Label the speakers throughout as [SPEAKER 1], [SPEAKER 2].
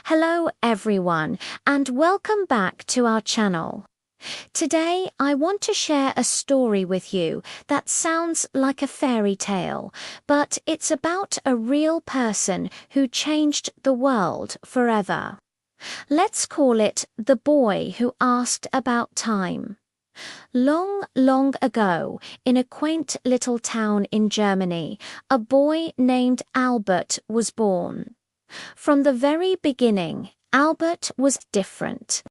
[SPEAKER 1] Hello everyone, and welcome back to our channel. Today I want to share a story with you that sounds like a fairy tale, but it's about a real person who changed the world forever. Let's call it The Boy Who Asked About Time. Long, long ago, in a quaint little town in Germany, a boy named Albert was born. From the very beginning, Albert was different.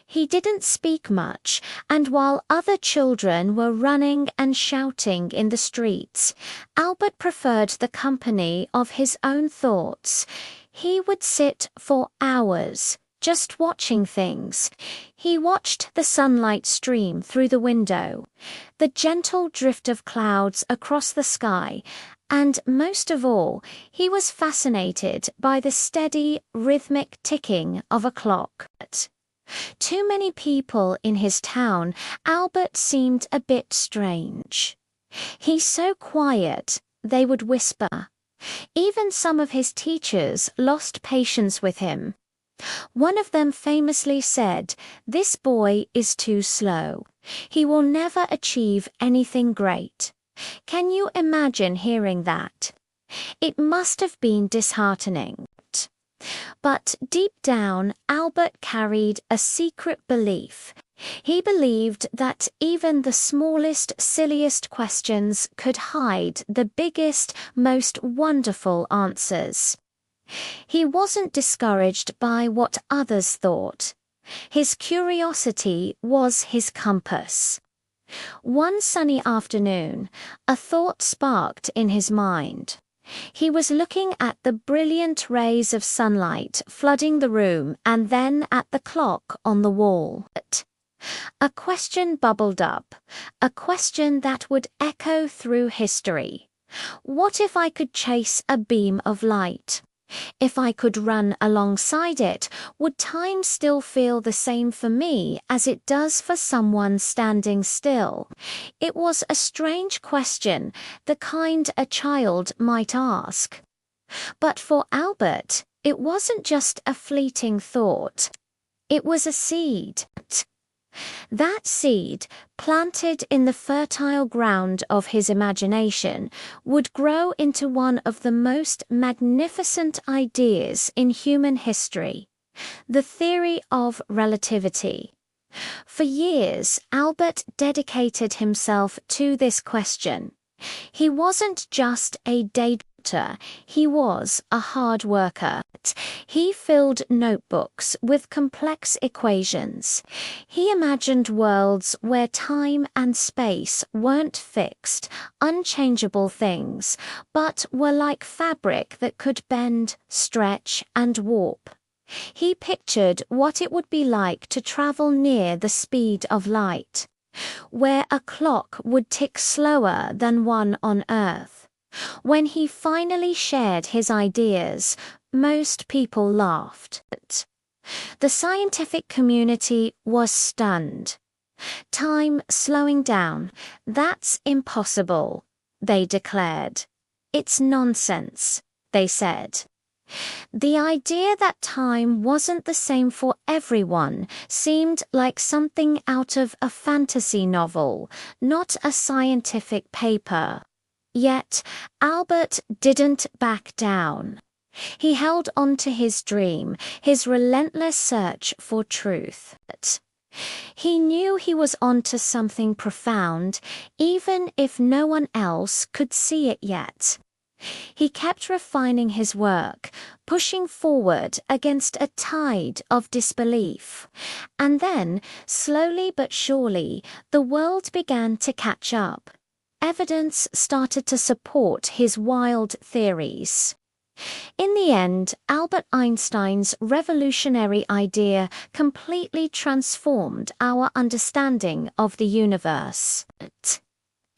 [SPEAKER 1] He didn't speak much, and while other children were running and shouting in the streets, Albert preferred the company of his own thoughts. He would sit for hours, just watching things. He watched the sunlight stream through the window, the gentle drift of clouds across the sky, and most of all, he was fascinated by the steady, rhythmic ticking of a clock. To many people in his town, Albert seemed a bit strange. "He's so quiet," they would whisper. Even some of his teachers lost patience with him. One of them famously said, "This boy is too slow. He will never achieve anything great." Can you imagine hearing that? It must have been disheartening. But deep down, Albert carried a secret belief. He believed that even the smallest, silliest questions could hide the biggest, most wonderful answers. He wasn't discouraged by what others thought. His curiosity was his compass. One sunny afternoon, a thought sparked in his mind. He was looking at the brilliant rays of sunlight flooding the room and then at the clock on the wall. A question bubbled up, a question that would echo through history. What if I could chase a beam of light? If I could run alongside it, would time still feel the same for me as it does for someone standing still? It was a strange question, the kind a child might ask. But for Albert, it wasn't just a fleeting thought. It was a seed. That seed, planted in the fertile ground of his imagination, would grow into one of the most magnificent ideas in human history, the theory of relativity. For years, Albert dedicated himself to this question. He wasn't just a daydreamer, he was a hard worker. He filled notebooks with complex equations. He imagined worlds where time and space weren't fixed, unchangeable things, but were like fabric that could bend, stretch, and warp. He pictured what it would be like to travel near the speed of light, where a clock would tick slower than one on Earth. When he finally shared his ideas, most people laughed. The scientific community was stunned. "Time slowing down, that's impossible," they declared. "It's nonsense," they said. The idea that time wasn't the same for everyone seemed like something out of a fantasy novel, not a scientific paper. Yet, Albert didn't back down. He held on to his dream, his relentless search for truth. He knew he was onto something profound, even if no one else could see it yet. He kept refining his work, pushing forward against a tide of disbelief. And then, slowly but surely, the world began to catch up. Evidence started to support his wild theories. In the end, Albert Einstein's revolutionary idea completely transformed our understanding of the universe.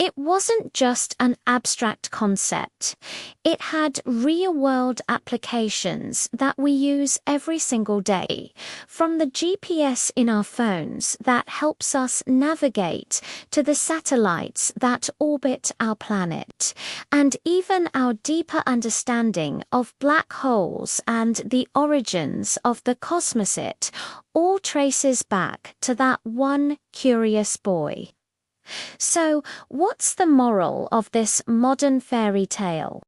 [SPEAKER 1] It wasn't just an abstract concept. It had real-world applications that we use every single day, from the GPS in our phones that helps us navigate to the satellites that orbit our planet, and even our deeper understanding of black holes and the origins of the cosmos. It all traces back to that one curious boy. So, what's the moral of this modern fairy tale?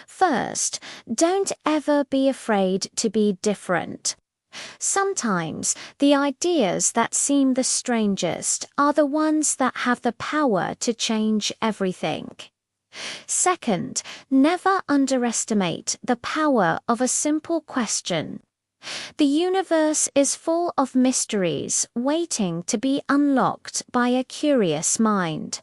[SPEAKER 1] First, don't ever be afraid to be different. Sometimes the ideas that seem the strangest are the ones that have the power to change everything. Second, never underestimate the power of a simple question. The universe is full of mysteries waiting to be unlocked by a curious mind.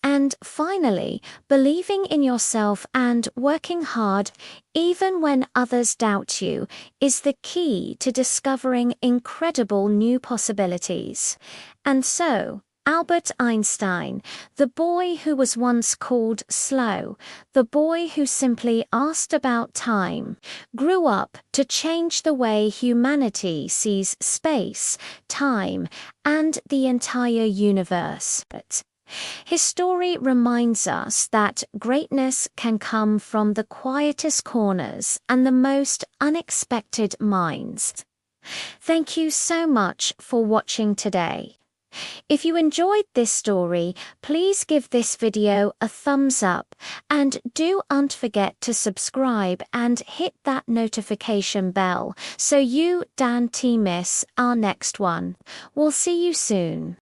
[SPEAKER 1] And finally, believing in yourself and working hard, even when others doubt you, is the key to discovering incredible new possibilities. And so, Albert Einstein, the boy who was once called slow, the boy who simply asked about time, grew up to change the way humanity sees space, time, and the entire universe. His story reminds us that greatness can come from the quietest corners and the most unexpected minds. Thank you so much for watching today. If you enjoyed this story, please give this video a thumbs up and don't forget to subscribe and hit that notification bell so you don't miss our next one. We'll see you soon.